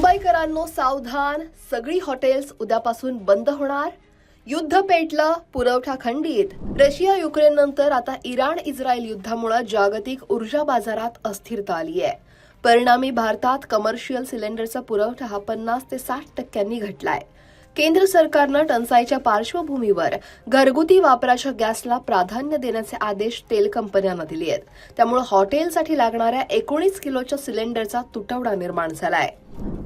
मुंबईकरांनो सावधान, सगळी हॉटेल्स उद्यापासून बंद होणार. युद्ध पेटलं, पुरवठा खंडित. रशिया युक्रेन नंतर आता इराण इस्रायल युद्धामुळे जागतिक ऊर्जा बाजारात अस्थिरता आली आहे. परिणामी भारतात कमर्शियल सिलेंडरचा पुरवठा हा 50 ते 60% घटलाय. केंद्र सरकारनं टंचाईच्या पार्श्वभूमीवर घरगुती वापराच्या गॅसला प्राधान्य देण्याचे आदेश तेल कंपन्यांना दिले आहेत. त्यामुळे हॉटेलसाठी लागणाऱ्या 19 किलोच्या सिलेंडरचा तुटवडा निर्माण झालाय.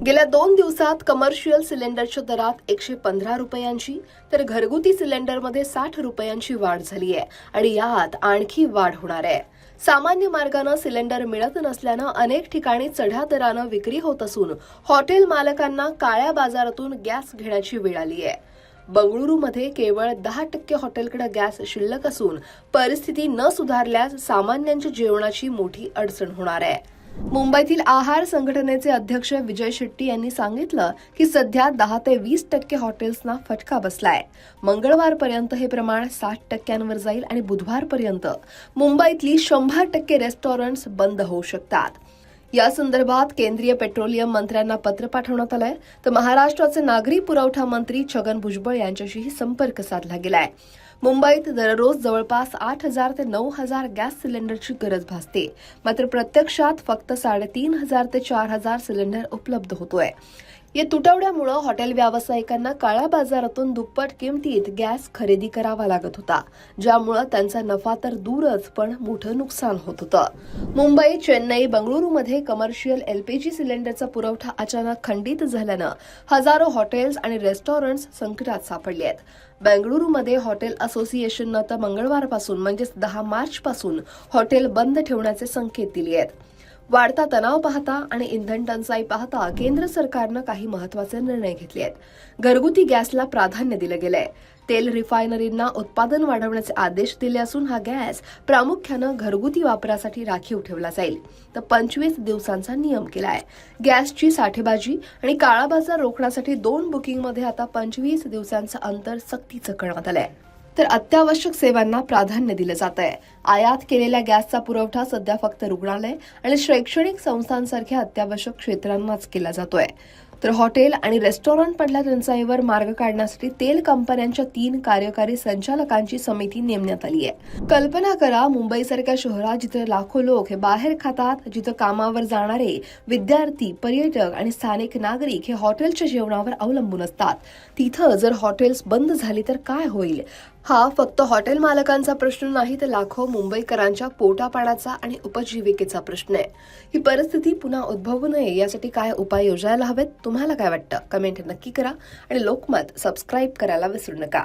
गेल्या 2 दिवसात कमर्शियल सिलेंडरच्या दरात 115 रुपयांची तर घरगुती सिलेंडरमध्ये 60 रुपयांची वाढ झाली आहे आणि यात आणखी वाढ होणार आहे. सामान्य मार्गाने सिलेंडर मिळत नसल्यानं अनेक ठिकाणी चढ्या दरानं विक्री होत असून हॉटेल मालकांना काळ्या बाजारातून गॅस घेण्याची वेळ आली आहे. बंगळुरूमध्ये केवळ 10% हॉटेलकडे गॅस शिल्लक असून परिस्थिती न सुधारल्यास सामान्यांच्या जेवणाची मोठी अडचण होणार आहे. मुंबईतील आहार संघटनेचे अध्यक्ष विजय शेट्टी यांनी सांगितलं की सध्या 10 ते 20% हॉटेल्सना फटका बसलाय. मंगळवारपर्यंत हे प्रमाण 60% जाईल आणि बुधवारपर्यंत मुंबईतली 100% रेस्टॉरंट्स बंद होऊ शकतात. या संदर्भात केंद्रीय पेट्रोलियम मंत्र्यांना पत्र पाठवण्यात आलंय. तर महाराष्ट्राचे नागरी पुरवठा मंत्री छगन भुजबळ यांच्याशीही संपर्क साधला गेलाय. मुंबईत दररोज जवळपास 8,000 ते 9,000 गॅस सिलेंडरची गरज भासते. मात्र प्रत्यक्षात फक्त 3,500 ते 4,000 सिलेंडर उपलब्ध होतोय. या तुटवड्यामुळे हॉटेल व्यावसायिकांना काळ्या बाजारातून दुप्पट किमतीत गॅस खरेदी करावा लागत होता, ज्यामुळे त्यांचा नफा तर दूरच पण मोठं नुकसान होत होतं. मुंबई, चेन्नई, बंगळुरूमध्ये कमर्शियल एलपीजी सिलेंडरचा पुरवठा अचानक खंडित झाल्यानं हजारो हॉटेल्स आणि रेस्टॉरंट्स संकटात सापडले आहेत. बेंगळुरूमध्ये हॉटेल असोसिएशननं तर मंगळवारपासून म्हणजेच 10 मार्चपासून हॉटेल बंद ठेवण्याचे संकेत दिले आहेत. वाढता तणाव पाहता आणि इंधन टंचाई पाहता केंद्र सरकारनं काही महत्वाचे निर्णय घेतले आहेत. घरगुती गॅसला प्राधान्य दिलं गेलंय. तेल रिफायनरींना उत्पादन वाढवण्याचे आदेश दिले असून हा गॅस प्रामुख्यानं घरगुती वापरासाठी राखीव ठेवला जाईल. तर 25 दिवसांचा नियम केलाय. गॅसची साठेबाजी आणि काळा बाजार रोखण्यासाठी 2 बुकिंगमध्ये आता 25 दिवसांचं अंतर सक्तीचं करण्यात आलंय. तर अत्यावश्यक सेवांना प्राधान्य दिलं जात आहे. आयात केलेल्या गॅसचा पुरवठा सध्या फक्त रुग्णालय आणि शैक्षणिक संस्थांसारख्या अत्यावश्यक क्षेत्रांनाच केला जातोय. तर हॉटेल आणि रेस्टॉरंटमधल्या टंचाईवर मार्ग काढण्यासाठी तेल कंपन्यांच्या 3 कार्यकारी संचालकांची समिती नेमण्यात आली आहे. कल्पना करा, मुंबईसारख्या शहरात जिथे लाखो लोक हे बाहेर खातात, जिथं कामावर जाणारे विद्यार्थी, पर्यटक आणि स्थानिक नागरिक हे हॉटेलच्या जेवणावर अवलंबून असतात, तिथं जर हॉटेल्स बंद झाली तर काय होईल? हा फक्त हॉटेल मालकांचा प्रश्न नाही, तर लाखो मुंबईकरांच्या पोटापाण्याचा आणि उपजीविकेचा प्रश्न आहे. ही परिस्थिती पुन्हा उद्भवू नये यासाठी काय उपाय योजायला हवेत? तुम्हाला काय वाटतं? कमेंट नक्की करा आणि लोकमत सबस्क्राईब करायला विसरू नका.